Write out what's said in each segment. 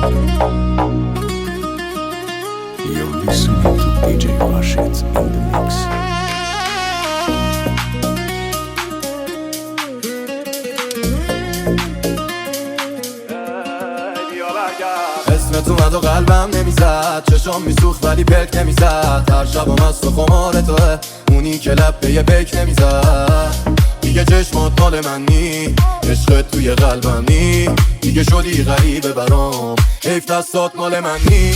You're listening to DJ Rashid in the mix. اسم تو اومد و قلبم نمیزد، چشم میسوخت ولی پلک نمیزد. هر شبم از تو خمار توه، اونی که لب به یه بک نمیزد. دیگه چشمات مال من نی، عشقت توی قلبم نی. دیگه شدی غریبه برام، حیف دستات مال من نی.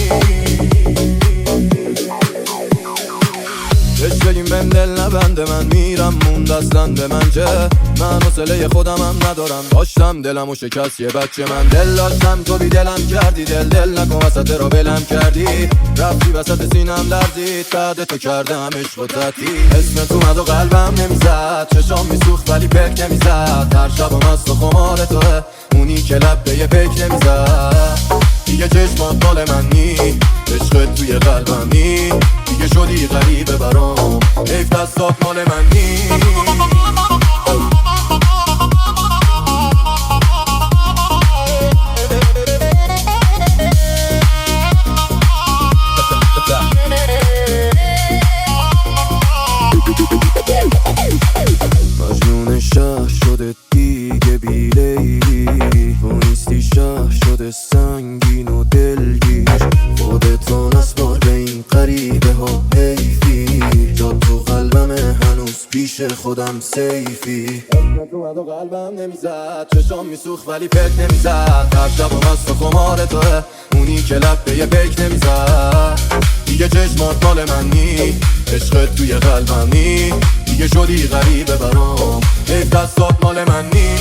بهش بگیم بهم دل نبنده، من میرم موند اصلا به من چه؟ من حوصله خودمم ندارم، داشتم دلمو شکست یه بچه. من دل داشتم تو بی دلم کردی، دل نکن وسط را بلم کردی. رفتی وسط سینم لرزید، بعد تو کردم عشق و تدید. اسم تو اومد و قلبم نمیزد، چشام میسوخت ولی پلک نمیزد. هر شبم از تو خمار توه، اونی که لب به یه پک نمیزد. دیگه چشمات مال من نی، عشقت توی قلبم نی. دیگه شدی غریبه برام، حیف دستات مال من نی. مجنون شهر شده دیگه بی لیلی، تو نیستی شهر شده سنگین و دلگیر. خودتو نسپار به این غریبه ها حیفی، جا تو قلبم هنوز پیش خودم سیفی. اسم تو اومد و قلبم نمیزد، چشام میسوخت ولی پک نمیزد. هر شبم از تو خمار توه، اونی که لب به یه بک نمیزد. دیگه چشمات مال من نی، عشقت توی قلبم نی. دیگه شدی غریبه برام، حیف دستات مال من نی.